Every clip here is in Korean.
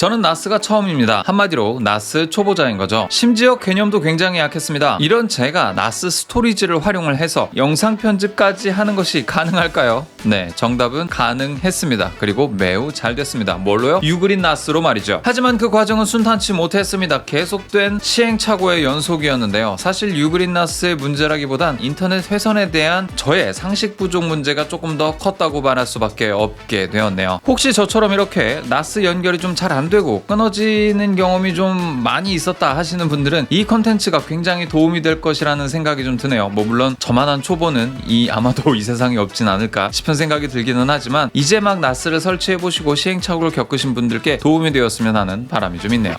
저는 나스가 처음입니다. 한마디로 나스 초보자인 거죠. 심지어 개념도 굉장히 약했습니다. 이런 제가 나스 스토리지를 활용을 해서 영상 편집까지 하는 것이 가능할까요? 네, 정답은 가능했습니다. 그리고 매우 잘 됐습니다. 뭘로요? 유그린 나스로 말이죠. 하지만 그 과정은 순탄치 못했습니다. 계속된 시행착오의 연속이었는데요. 사실 유그린 나스의 문제라기보단 인터넷 회선에 대한 저의 상식 부족 문제가 조금 더 컸다고 말할 수밖에 없게 되었네요. 혹시 저처럼 이렇게 나스 연결이 좀 잘 안 되고 끊어지는 경험이 좀 많이 있었다 하시는 분들은 이 컨텐츠가 굉장히 도움이 될 것이라는 생각이 좀 드네요. 물론 저만한 초보는 아마도 이 세상에 없진 않을까 싶은 생각이 들기는 하지만 이제 막 나스를 설치해보시고 시행착오를 겪으신 분들께 도움이 되었으면 하는 바람이 좀 있네요.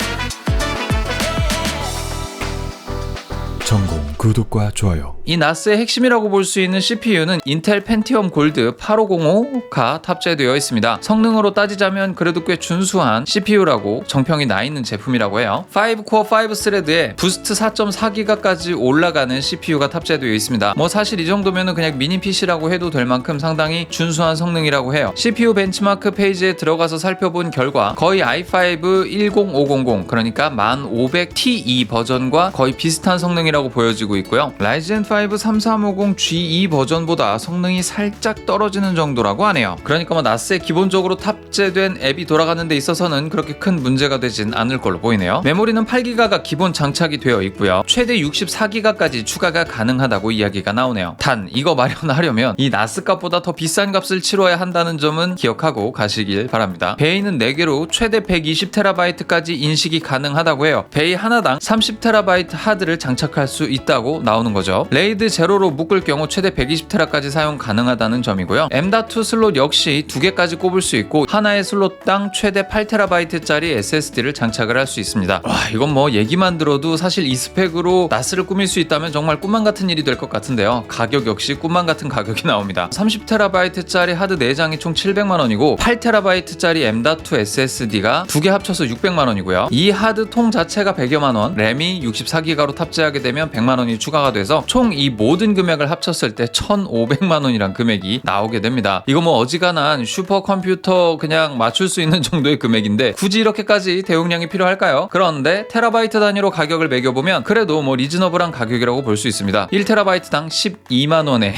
전공 구독과 좋아요. 이 나스의 핵심이라고 볼 수 있는 CPU는 인텔 펜티엄 골드 8505가 탑재되어 있습니다. 성능으로 따지자면 그래도 꽤 준수한 CPU라고 정평이 나 있는 제품이라고 해요. 5코어 5스레드에 부스트 4.4기가까지 올라가는 CPU가 탑재되어 있습니다. 사실 이 정도면 그냥 미니 PC라고 해도 될 만큼 상당히 준수한 성능이라고 해요. CPU 벤치마크 페이지에 들어가서 살펴본 결과 거의 i5 10500 그러니까 1500Ti 버전과 거의 비슷한 성능이라고 보여지고 있고요. 라이젠 5 3350Ge 버전보다 성능이 살짝 떨어지는 정도라고 하네요. 그러니까 나스에 기본적으로 탑재된 앱이 돌아가는 데 있어서는 그렇게 큰 문제가 되진 않을 걸로 보이네요. 메모리는 8기가가 기본 장착이 되어 있고요. 최대 64기가까지 추가가 가능하다고 이야기가 나오네요. 단 이거 마련하려면 이 나스 값보다 더 비싼 값을 치러야 한다는 점은 기억하고 가시길 바랍니다. 베이는 4개로 최대 120TB까지 인식이 가능하다고 해요. 베이 하나당 30TB 하드를 장착할 수 있다고 나오는 거죠. 레이드 제로로 묶을 경우 최대 120TB까지 사용 가능하다는 점이고요. M.2 슬롯 역시 2개까지 꼽을 수 있고 하나의 슬롯당 최대 8TB짜리 SSD를 장착을 할 수 있습니다. 와, 이건 얘기만 들어도 사실 이 스펙으로 나스를 꾸밀 수 있다면 정말 꿈만 같은 일이 될 것 같은데요. 가격 역시 꿈만 같은 가격이 나옵니다. 30TB짜리 하드 4장이 총 700만원이고 8TB짜리 M.2 SSD가 2개 합쳐서 600만원이고요. 이 하드 통 자체가 100여만원, 램이 64기가로 탑재하게 되면 100만원이 추가가 돼서 총 이 모든 금액을 합쳤을 때 1,500만원이란 금액이 나오게 됩니다. 이거 어지간한 슈퍼컴퓨터 그냥 맞출 수 있는 정도의 금액인데 굳이 이렇게까지 대용량이 필요할까요? 그런데 테라바이트 단위로 가격을 매겨보면 그래도 리즈너블한 가격이라고 볼 수 있습니다. 1TB당 12만원의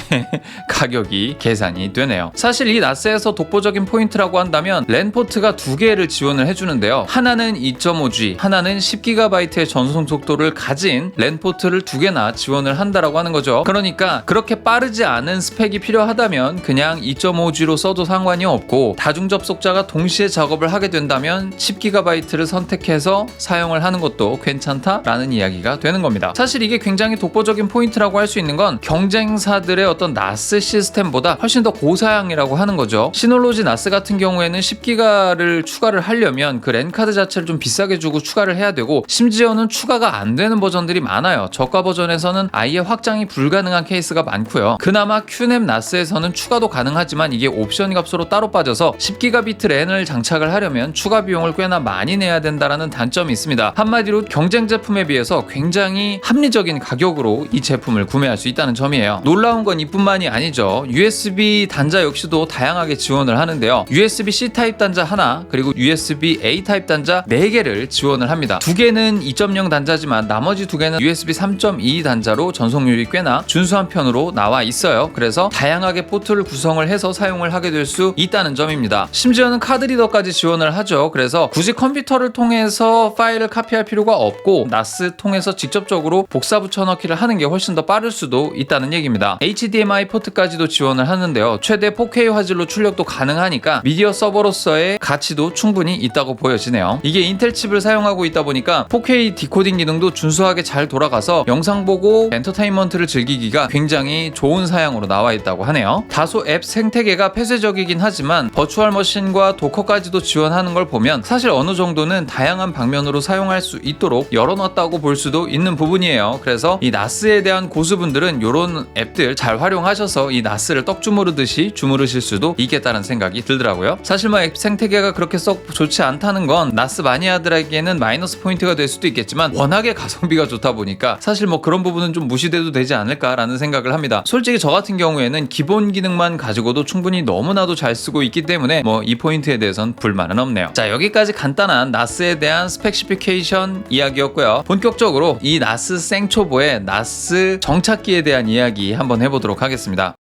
가격이 계산이 되네요. 사실 이 나스에서 독보적인 포인트라고 한다면 랜 포트가 2개를 지원을 해주는데요. 하나는 2.5G, 하나는 10GB의 전송 속도를 가진 랜 포트를 2개나 지원을 한다라고 하는 거죠. 그러니까 그렇게 빠르지 않은 스펙이 필요하다면 그냥 2.5G로 써도 상관이 없고 다중 접속자가 동시에 작업을 하게 된다면 10GB를 선택해서 사용을 하는 것도 괜찮다라는 이야기가 되는 겁니다. 사실 이게 굉장히 독보적인 포인트라고 할 수 있는 건 경쟁사들의 어떤 나스 시스템보다 훨씬 더 고사양이라고 하는 거죠. 시놀로지 나스 같은 경우에는 10기가를 추가를 하려면 그 랜카드 자체를 좀 비싸게 주고 추가를 해야 되고 심지어는 추가가 안 되는 버전들이 많아요. 저가 버전에서는 아예 확장이 불가능한 케이스가 많고요. 그나마 QNAP 나스에서는 추가도 가능하지만 이게 옵션 값으로 따로 빠져서 10GB 랜을 장착을 하려면 추가 비용을 꽤나 많이 내야 된다라는 단점이 있습니다. 한마디로 경쟁 제품에 비해서 굉장히 합리적인 가격으로 이 제품을 구매할 수 있다는 점이에요. 놀라운 건 이뿐만이 아니죠. USB 단자 역시도 다양하게 지원을 하는데요. USB-C 타입 단자 하나 그리고 USB-A 타입 단자 4개를 지원을 합니다. 2개는 2.0 단자지만 나머지 2개는 USB 3.2 단자로 전송률이 꽤나 준수한 편으로 나와 있어요. 그래서 다양하게 포트를 구성을 해서 사용을 하게 될 수 있다는 점입니다. 심지어는 카드 리더까지 지원을 하죠. 그래서 굳이 컴퓨터를 통해서 파일을 카피할 필요가 없고 나스 통해서 직접적으로 복사 붙여넣기를 하는 게 훨씬 더 빠를 수도 있다는 얘기입니다. HDMI 포트까지도 지원을 하는데요. 최대 4K 화질로 출력도 가능하니까 미디어 서버로서의 가치도 충분히 있다고 보여지네요. 이게 인텔 칩을 사용하고 있다 보니까 4K 디코딩 기능도 준수하게 잘 돌아가서 영상 보고 엔터테인먼트를 즐기기가 굉장히 좋은 사양으로 나와 있다고 하네요. 다소 앱 생태계가 폐쇄적이긴 하지만 버추얼 머신과 도커까지도 지원하는 걸 보면 사실 어느 정도는 다양한 방면으로 사용할 수 있도록 열어놨다고 볼 수도 있는 부분이에요. 그래서 이 나스에 대한 고수분들은 이런 앱들 잘 활용하셔서 이 나스를 떡 주무르듯이 주무르실 수도 있겠다는 생각이 들더라고요. 사실 앱 생태계가 그렇게 썩 좋지 않다는 건 나스 마니아들에게는 마이너스 포인트가 될 수도 있겠지만 워낙에 가성비가 좋다 보니까 사실 뭐 그런 부분은 좀 무시돼도 되지 않을까라는 생각을 합니다. 솔직히 저 같은 경우에는 기본 기능만 가지고도 충분히 너무나도 잘 쓰고 있기 때문에 뭐 이 포인트에 대해선 불만은 없네요. 자, 여기까지 간단한 나스에 대한 스펙시피케이션 이야기였고요. 본격적으로 이 나스 생초보의 나스 정착기에 대한 이야기 한번 해보도록 하겠습니다.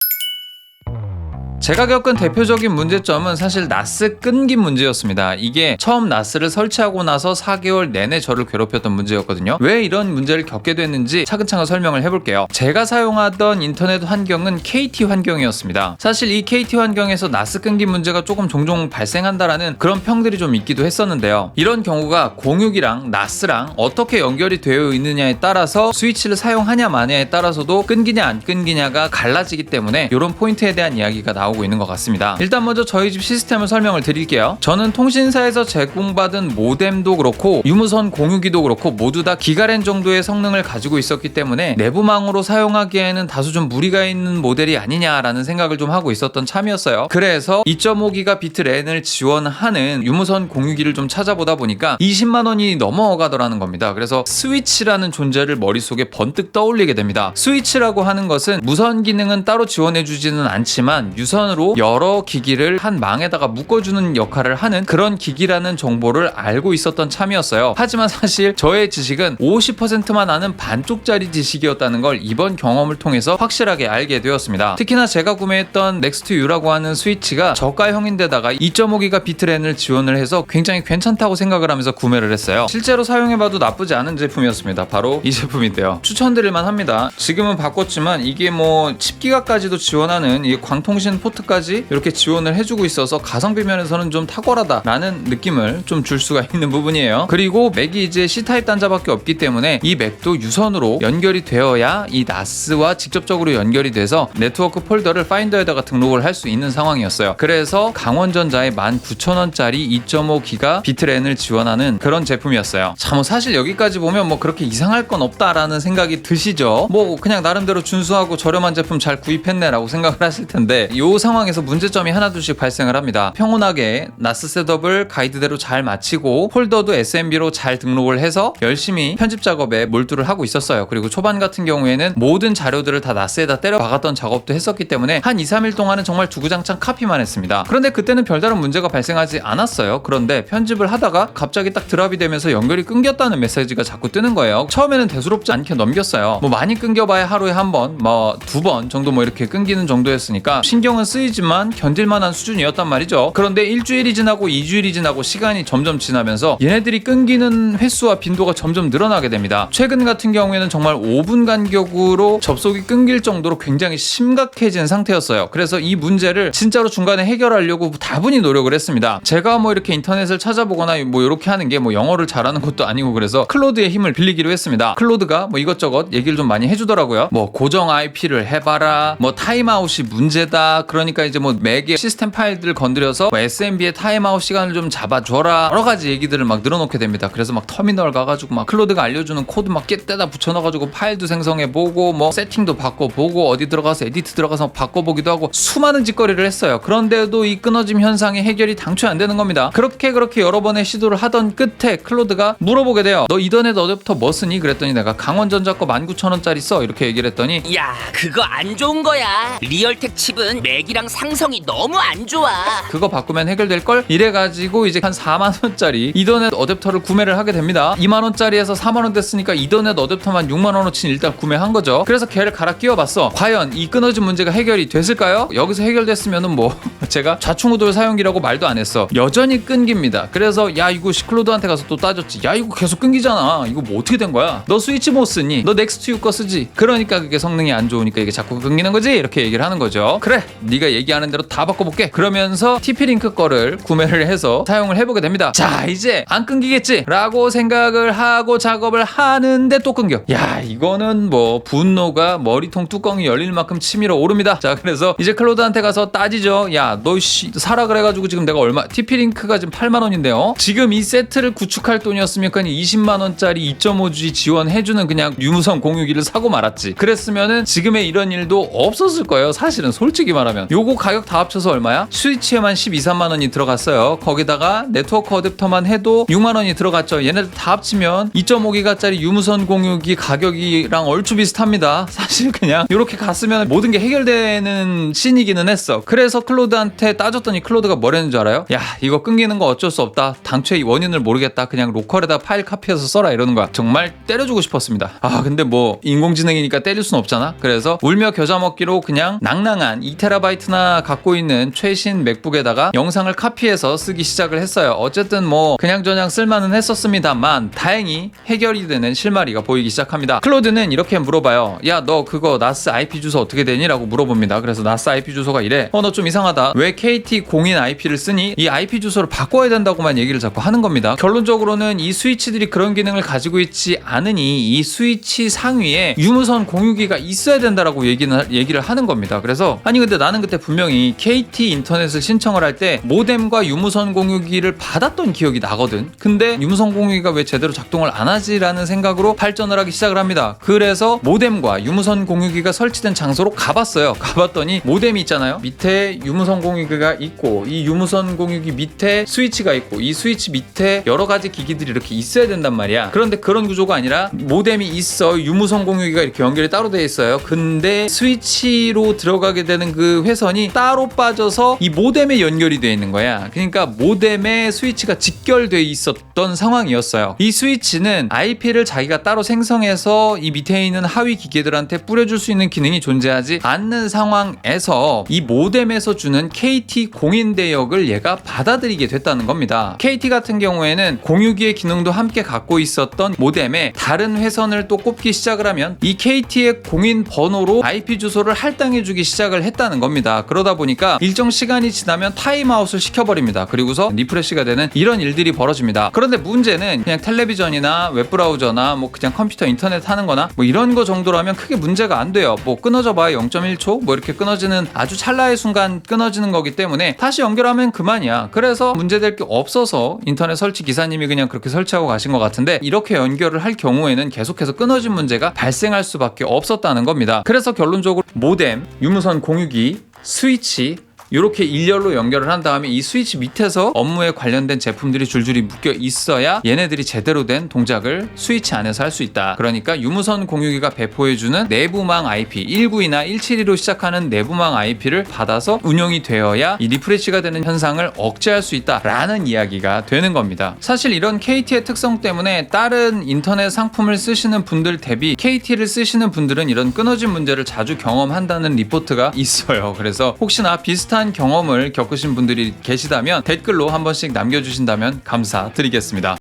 제가 겪은 대표적인 문제점은 사실 나스 끈기 문제였습니다. 이게 처음 나스를 설치하고 나서 4개월 내내 저를 괴롭혔던 문제였거든요. 왜 이런 문제를 겪게 됐는지 차근차근 설명을 해볼게요. 제가 사용하던 인터넷 환경은 KT 환경이었습니다. 사실 이 KT 환경에서 나스 끈기 문제가 조금 종종 발생한다라는 그런 평들이 좀 있기도 했었는데요. 이런 경우가 공유기랑 나스랑 어떻게 연결이 되어 있느냐에 따라서 스위치를 사용하냐 마냐에 따라서도 끈기냐 안 끈기냐가 갈라지기 때문에 이런 포인트에 대한 이야기가 나오고 있는 것 같습니다. 일단 먼저 저희 집 시스템을 설명을 드릴게요. 저는 통신사에서 제공받은 모뎀도 그렇고 유무선 공유기도 그렇고 모두 다 기가랜 정도의 성능을 가지고 있었기 때문에 내부망으로 사용하기에는 다소 좀 무리가 있는 모델이 아니냐라는 생각을 좀 하고 있었던 참이었어요. 그래서 2.5기가비트 랜을 지원하는 유무선 공유기를 좀 찾아보다 보니까 20만 원이 넘어가더라는 겁니다. 그래서 스위치라는 존재를 머릿속에 번뜩 떠올리게 됩니다. 스위치라고 하는 것은 무선 기능은 따로 지원해주지는 않지만 유선으로 여러 기기를 한 망에다가 묶어주는 역할을 하는 그런 기기라는 정보를 알고 있었던 참이었어요. 하지만 사실 저의 지식은 50%만 아는 반쪽짜리 지식이었다는 걸 이번 경험을 통해서 확실하게 알게 되었습니다. 특히나 제가 구매했던 넥스트 U라고 하는 스위치가 저가형인데다가 2.5기가 비트랜을 지원을 해서 굉장히 괜찮다고 생각을 하면서 구매를 했어요. 실제로 사용해봐도 나쁘지 않은 제품이었습니다. 바로 이 제품인데요. 추천드릴만 합니다. 지금은 바꿨지만 이게 뭐 10기가까지도 지원하는 이 광통신 포트까지 이렇게 지원을 해주고 있어서 가성비 면에서는 좀 탁월하다라는 느낌을 좀 줄 수가 있는 부분이에요. 그리고 맥이 이제 C타입 단자밖에 없기 때문에 이 맥도 유선으로 연결이 되어야 이 나스와 직접적으로 연결이 돼서 네트워크 폴더를 파인더에다가 등록을 할 수 있는 상황이었어요. 그래서 강원전자의 19,000원짜리 2.5기가 비트랜을 지원하는 그런 제품이었어요. 자, 뭐 사실 여기까지 보면 뭐 그렇게 이상할 건 없다라는 생각이 드시죠. 뭐 그냥 나름대로 준수하고 저렴한 제품 잘 구입했네라고 생각을 하실 텐데 이 상황에서 문제점이 하나둘씩 발생을 합니다. 평온하게 나스 셋업을 가이드대로 잘 마치고 폴더도 SMB로 잘 등록을 해서 열심히 편집 작업에 몰두를 하고 있었어요. 그리고 초반 같은 경우에는 모든 자료들을 다 나스에다 때려 박았던 작업도 했었기 때문에 한 2, 3일 동안은 정말 주구장창 카피만 했습니다. 그런데 그때는 별다른 문제가 발생하지 않았어요. 그런데 편집을 하다가 갑자기 딱 드랍이 되면서 연결이 끊겼다는 메시지가 자꾸 뜨는 거예요. 처음에는 대수롭지 않게 넘겼어요. 뭐 많이 끊겨봐야 하루에 한 번, 뭐 두 번 정도 뭐 이렇게 끊기는 정도였으니까 신경은 쓰이지만 견딜만한 수준이었단 말이죠. 그런데 일주일이 지나고 2주일이 지나고 시간이 점점 지나면서 얘네들이 끊기는 횟수와 빈도가 점점 늘어나게 됩니다. 최근 같은 경우에는 정말 5분 간격으로 접속이 끊길 정도로 굉장히 심각해진 상태였어요. 그래서 이 문제를 진짜로 중간에 해결하려고 다분히 노력을 했습니다. 제가 뭐 이렇게 인터넷을 찾아보거나 뭐 이렇게 하는 게 뭐 영어를 잘하는 것도 아니고 그래서 클로드의 힘을 빌리기로 했습니다. 클로드가 뭐 이것저것 얘기를 좀 많이 해주더라고요. 뭐 고정 IP를 해봐라, 뭐 타임아웃이 문제다. 그러니까 이제 뭐 맥의 시스템 파일들을 건드려서 뭐 SMB의 타임아웃 시간을 좀 잡아줘라. 여러 가지 얘기들을 막 늘어놓게 됩니다. 그래서 막 터미널 가가지고 막 클로드가 알려주는 코드 막 떼다 붙여넣어가지고 파일도 생성해보고 뭐 세팅도 바꿔보고 어디 들어가서 에디트 들어가서 바꿔보기도 하고 수많은 짓거리를 했어요. 그런데도 이 끊어짐 현상이 해결이 당초 안 되는 겁니다. 그렇게 여러 번의 시도를 하던 끝에 클로드가 물어보게 돼요. 너 이더넷 어댑터 뭐 쓰니? 그랬더니 내가 강원전자 거 19,000원짜리 써 이렇게 얘기를 했더니 야, 그거 안 좋은 거야. 리얼텍 칩은 맥이랑 상성이 너무 안 좋아. 그거 바꾸면 해결될걸? 이래가지고 이제 한 4만원짜리 이더넷 어댑터를 구매를 하게 됩니다. 2만원짜리에서 4만원 됐으니까 이더넷 어댑터만 6만원어치 일단 구매한 거죠. 그래서 걔를 갈아 끼워봤어. 과연 이 끊어진 문제가 해결이 됐을까요? 여기서 해결됐으면은 뭐 제가 좌충우돌 사용기라고 말도 안 했어. 여전히 끊깁니다. 그래서 야 이거 시클로드한테 가서 또 따졌지. 야 이거 계속 끊기잖아. 이거 뭐 어떻게 된 거야? 너 스위치 못 쓰니? 너 넥스트 U 거 쓰지? 그러니까 그게 성능이 안 좋으니까 이게 자꾸 끊기는 거지? 이렇게 얘기를 하는 거죠. 그래, 네가 얘기하는 대로 다 바꿔볼게. 그러면서 TP-링크 거를 구매를 해서 사용을 해보게 됩니다. 자, 이제 안 끊기겠지? 라고 생각을 하고 작업을 하는데 또 끊겨. 야, 이거는 뭐 분노가 머리통 뚜껑이 열릴 만큼 치밀어 오릅니다. 자, 그래서 이제 클로드한테 가서 따지죠. 야, 너 사라 그래가지고 지금 내가 얼마? TP-링크가 지금 8만원인데요. 지금 이 세트를 구축할 돈이었으면 그냥 20만원짜리 2.5G 지원해주는 그냥 유무선 공유기를 사고 말았지. 그랬으면은 지금의 이런 일도 없었을 거예요. 사실은 솔직히 말하면. 거면. 요거 가격 다 합쳐서 얼마야? 스위치에만 12, 3만 원이 들어갔어요. 거기다가 네트워크 어댑터만 해도 6만 원이 들어갔죠. 얘네들 다 합치면 2.5기가짜리 유무선 공유기 가격이랑 얼추 비슷합니다. 사실 그냥 이렇게 갔으면 모든 게 해결되는 씬이기는 했어. 그래서 클로드한테 따졌더니 클로드가 뭐라는 줄 알아요? 야, 이거 끊기는 거 어쩔 수 없다. 당초에 이 원인을 모르겠다. 그냥 로컬에다 파일 카피해서 써라 이러는 거야. 정말 때려주고 싶었습니다. 아, 근데 뭐 인공지능이니까 때릴 순 없잖아. 그래서 울며 겨자 먹기로 그냥 낭낭한 2TB나 갖고 있는 최신 맥북에다가 영상을 카피해서 쓰기 시작을 했어요. 어쨌든 뭐 그냥저냥 쓸만은 했었습니다만 다행히 해결이 되는 실마리가 보이기 시작합니다. 클로드는 이렇게 물어봐요. 야, 너 그거 나스 IP 주소 어떻게 되니? 라고 물어봅니다. 그래서 나스 IP 주소가 이래. 너 좀 이상하다. 왜 KT 공인 IP를 쓰니? 이 IP 주소를 바꿔야 된다고만 얘기를 자꾸 하는 겁니다. 결론적으로는 이 스위치들이 그런 기능을 가지고 있지 않으니 이 스위치 상위에 유무선 공유기가 있어야 된다라고 얘기를 하는 겁니다. 그래서 아니 근데 나는 그때 분명히 KT 인터넷을 신청을 할 때 모뎀과 유무선 공유기를 받았던 기억이 나거든. 근데 유무선 공유기가 왜 제대로 작동을 안 하지라는 생각으로 발전을 하기 시작을 합니다. 그래서 모뎀과 유무선 공유기가 설치된 장소로 가봤어요. 가봤더니 모뎀이 있잖아요. 밑에 유무선 공유기가 있고 이 유무선 공유기 밑에 스위치가 있고 이 스위치 밑에 여러 가지 기기들이 이렇게 있어야 된단 말이야. 그런데 그런 구조가 아니라 모뎀이 있어. 유무선 공유기가 이렇게 연결이 따로 되어 있어요. 근데 스위치로 들어가게 되는 그 회선이 따로 빠져서 이 모뎀에 연결이 되어 있는 거야. 그러니까 모뎀에 스위치가 직결되어 있었던 상황이었어요. 이 스위치는 IP를 자기가 따로 생성해서 이 밑에 있는 하위 기계들한테 뿌려줄 수 있는 기능이 존재하지 않는 상황에서 이 모뎀에서 주는 KT 공인 대역을 얘가 받아들이게 됐다는 겁니다. KT 같은 경우에는 공유기의 기능도 함께 갖고 있었던 모뎀에 다른 회선을 또 꼽기 시작을 하면 이 KT의 공인 번호로 IP 주소를 할당해주기 시작을 했다는 겁니다. 그러다 보니까 일정 시간이 지나면 타임아웃을 시켜버립니다. 그리고서 리프레시가 되는 이런 일들이 벌어집니다. 그런데 문제는 그냥 텔레비전이나 웹브라우저나 뭐 그냥 컴퓨터 인터넷 하는 거나 뭐 이런 거 정도라면 크게 문제가 안 돼요. 뭐 끊어져 봐야 0.1초 뭐 이렇게 끊어지는 아주 찰나의 순간 끊어지는 거기 때문에 다시 연결하면 그만이야. 그래서 문제될 게 없어서 인터넷 설치 기사님이 그냥 그렇게 설치하고 가신 것 같은데 이렇게 연결을 할 경우에는 계속해서 끊어진 문제가 발생할 수밖에 없었다는 겁니다. 그래서 결론적으로 모뎀, 유무선 공유기, 스위치 이렇게 일렬로 연결을 한 다음에 이 스위치 밑에서 업무에 관련된 제품들이 줄줄이 묶여 있어야 얘네들이 제대로 된 동작을 스위치 안에서 할 수 있다. 그러니까 유무선 공유기가 배포해주는 내부망 IP 192나 172로 시작하는 내부망 IP를 받아서 운영이 되어야 이 리프레시가 되는 현상을 억제할 수 있다라는 이야기가 되는 겁니다. 사실 이런 KT의 특성 때문에 다른 인터넷 상품을 쓰시는 분들 대비 KT를 쓰시는 분들은 이런 끊어진 문제를 자주 경험한다는 리포트가 있어요. 그래서 혹시나 비슷한 경험을 겪으신 분들이 계시다면 댓글로 한 번씩 남겨주신다면 감사드리겠습니다.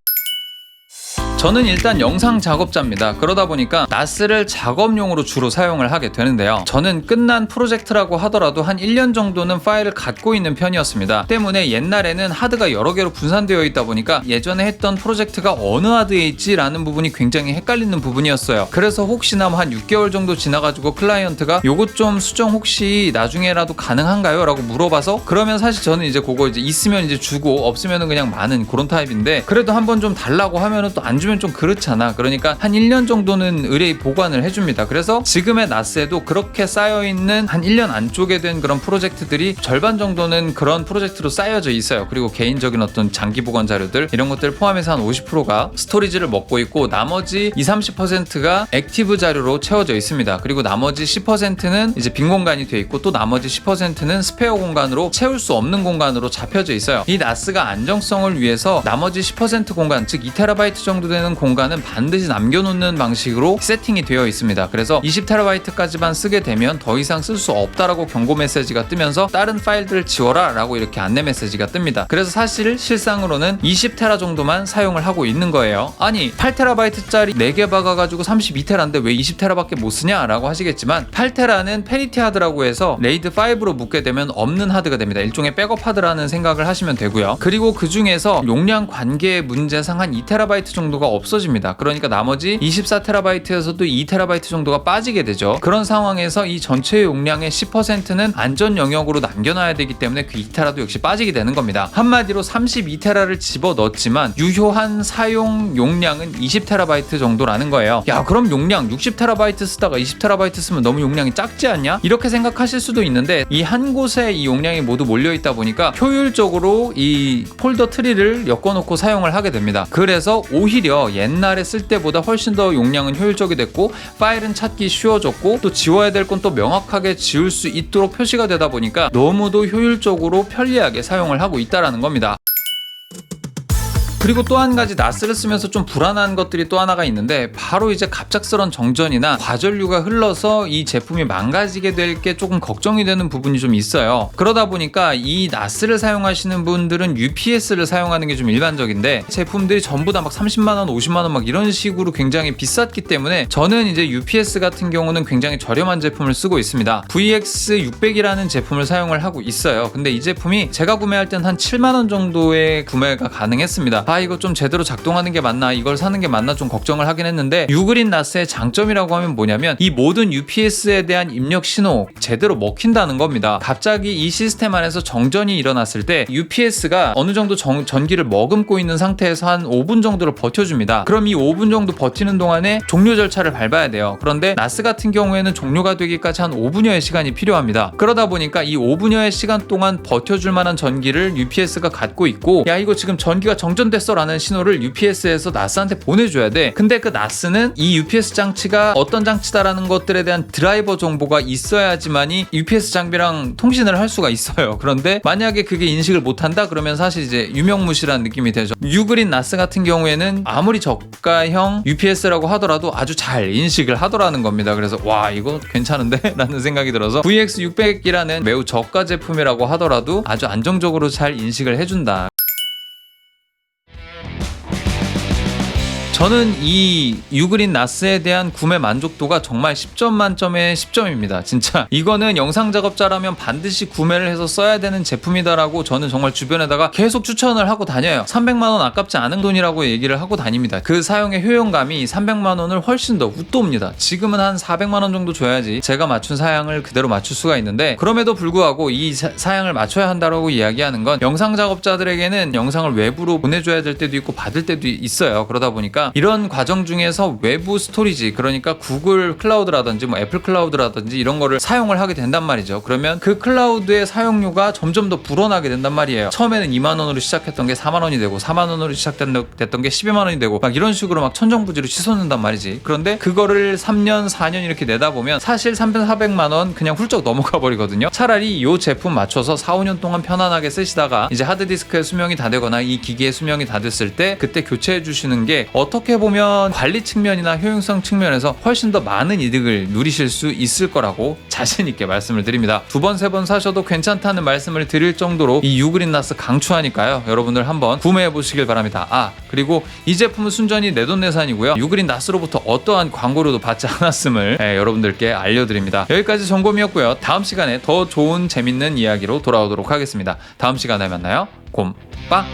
저는 일단 영상 작업자입니다. 그러다 보니까 나스를 작업용으로 주로 사용을 하게 되는데요. 저는 끝난 프로젝트라고 하더라도 한 1년 정도는 파일을 갖고 있는 편이었습니다. 때문에 옛날에는 하드가 여러 개로 분산되어 있다 보니까 예전에 했던 프로젝트가 어느 하드에 있지? 라는 부분이 굉장히 헷갈리는 부분이었어요. 그래서 혹시나 한 6개월 정도 지나가지고 클라이언트가 요것 좀 수정 혹시 나중에라도 가능한가요? 라고 물어봐서 그러면 사실 저는 이제 그거 이제 있으면 이제 주고 없으면은 그냥 많은 그런 타입인데 그래도 한번 좀 달라고 하면은 또 안 주면 좀 그렇잖아. 그러니까 한 1년 정도는 의뢰 보관을 해줍니다. 그래서 지금의 나스에도 그렇게 쌓여있는 한 1년 안쪽에 된 그런 프로젝트들이 절반 정도는 그런 프로젝트로 쌓여져 있어요. 그리고 개인적인 어떤 장기 보관 자료들 이런 것들 포함해서 한 50%가 스토리지를 먹고 있고 나머지 20-30%가 액티브 자료로 채워져 있습니다. 그리고 나머지 10%는 이제 빈 공간이 돼 있고 또 나머지 10%는 스페어 공간으로 채울 수 없는 공간으로 잡혀져 있어요. 이 나스가 안정성을 위해서 나머지 10% 공간 즉 2TB 정도 되는 공간은 반드시 남겨놓는 방식으로 세팅이 되어 있습니다. 그래서 20TB까지만 쓰게 되면 더 이상 쓸 수 없다라고 경고 메시지가 뜨면서 다른 파일들을 지워라 라고 이렇게 안내 메시지가 뜹니다. 그래서 사실 실상으로는 20TB 정도만 사용을 하고 있는 거예요. 아니 8TB짜리 4개 박아가지고 32TB인데 왜 20TB밖에 못 쓰냐 라고 하시겠지만 8TB는 페리티 하드라고 해서 레이드 5로 묶게 되면 없는 하드가 됩니다. 일종의 백업 하드라는 생각을 하시면 되고요. 그리고 그 중에서 용량 관계 문제상 한 2TB 정도가 없어집니다. 그러니까 나머지 24TB에서도 2TB 정도가 빠지게 되죠. 그런 상황에서 이 전체 용량의 10%는 안전 영역으로 남겨놔야 되기 때문에 그 2TB도 역시 빠지게 되는 겁니다. 한마디로 32TB를 집어넣었지만 유효한 사용 용량은 20TB 정도라는 거예요. 야, 그럼 용량 60TB 쓰다가 20TB 쓰면 너무 용량이 작지 않냐? 이렇게 생각하실 수도 있는데 이 한 곳에 이 용량이 모두 몰려있다 보니까 효율적으로 이 폴더 트리를 엮어놓고 사용을 하게 됩니다. 그래서 오히려 옛날에 쓸 때보다 훨씬 더 용량은 효율적이 됐고 파일은 찾기 쉬워졌고 또 지워야 될 건 또 명확하게 지울 수 있도록 표시가 되다 보니까 너무도 효율적으로 편리하게 사용을 하고 있다는 겁니다. 그리고 또 한 가지 나스를 쓰면서 좀 불안한 것들이 또 하나가 있는데 바로 이제 갑작스런 정전이나 과전류가 흘러서 이 제품이 망가지게 될 게 조금 걱정이 되는 부분이 좀 있어요. 그러다 보니까 이 나스를 사용하시는 분들은 UPS를 사용하는 게 좀 일반적인데 제품들이 전부 다 막 30만원, 50만원 막 이런 식으로 굉장히 비쌌기 때문에 저는 이제 UPS 같은 경우는 굉장히 저렴한 제품을 쓰고 있습니다. VX600이라는 제품을 사용을 하고 있어요. 근데 이 제품이 제가 구매할 땐 한 7만원 정도의 구매가 가능했습니다. 이거 좀 제대로 작동하는 게 맞나, 이걸 사는 게 맞나 좀 걱정을 하긴 했는데 유그린 나스의 장점이라고 하면 뭐냐면 이 모든 UPS에 대한 입력 신호 제대로 먹힌다는 겁니다. 갑자기 이 시스템 안에서 정전이 일어났을 때 UPS가 어느 정도 전기를 머금고 있는 상태에서 한 5분 정도를 버텨줍니다. 그럼 이 5분 정도 버티는 동안에 종료 절차를 밟아야 돼요. 그런데 나스 같은 경우에는 종료가 되기까지 한 5분여의 시간이 필요합니다. 그러다 보니까 이 5분여의 시간 동안 버텨줄 만한 전기를 UPS가 갖고 있고, 야 이거 지금 전기가 정전됐어 라는 신호를 UPS에서 나스한테 보내줘야 돼. 근데 그 나스는 이 UPS 장치가 어떤 장치다라는 것들에 대한 드라이버 정보가 있어야지만이 UPS 장비랑 통신을 할 수가 있어요. 그런데 만약에 그게 인식을 못한다 그러면 사실 이제 유명무실한 느낌이 되죠. 유그린 나스 같은 경우에는 아무리 저가형 UPS라고 하더라도 아주 잘 인식을 하더라는 겁니다. 그래서 와 이거 괜찮은데? 라는 생각이 들어서 VX600이라는 매우 저가 제품이라고 하더라도 아주 안정적으로 잘 인식을 해준다. 저는 이 유그린 나스에 대한 구매 만족도가 정말 10점 만점의 10점입니다. 진짜 이거는 영상 작업자라면 반드시 구매를 해서 써야 되는 제품이다라고 저는 정말 주변에다가 계속 추천을 하고 다녀요. 300만원 아깝지 않은 돈이라고 얘기를 하고 다닙니다. 그 사용의 효용감이 300만원을 훨씬 더 웃돕니다. 지금은 한 400만원 정도 줘야지 제가 맞춘 사양을 그대로 맞출 수가 있는데, 그럼에도 불구하고 이 사양을 맞춰야 한다라고 이야기하는 건 영상 작업자들에게는 영상을 외부로 보내줘야 될 때도 있고 받을 때도 있어요. 그러다 보니까 이런 과정 중에서 외부 스토리지, 그러니까 구글 클라우드라든지 뭐 애플 클라우드라든지 이런 거를 사용을 하게 된단 말이죠. 그러면 그 클라우드의 사용료가 점점 더 불어나게 된단 말이에요. 처음에는 2만원으로 시작했던 게 4만원이 되고 4만원으로 시작됐던 게 12만원이 되고 막 이런 식으로 막 천정부지로 치솟는단 말이지. 그런데 그거를 3년 4년 이렇게 내다 보면 사실 300~400만원 그냥 훌쩍 넘어가 버리거든요. 차라리 이 제품 맞춰서 4~5년 동안 편안하게 쓰시다가 이제 하드디스크의 수명이 다 되거나 이 기기의 수명이 다 됐을 때 그때 교체해 주시는 게 어떻게 보면 관리 측면이나 효용성 측면에서 훨씬 더 많은 이득을 누리실 수 있을 거라고 자신 있게 말씀을 드립니다. 2번, 3번 사셔도 괜찮다는 말씀을 드릴 정도로 이 유그린 나스 강추하니까요. 여러분들 한번 구매해 보시길 바랍니다. 그리고 이 제품은 순전히 내돈내산이고요. 유그린 나스로부터 어떠한 광고료도 받지 않았음을 여러분들께 알려드립니다. 여기까지 점검이었고요. 다음 시간에 더 좋은 재밌는 이야기로 돌아오도록 하겠습니다. 다음 시간에 만나요. 곰빠.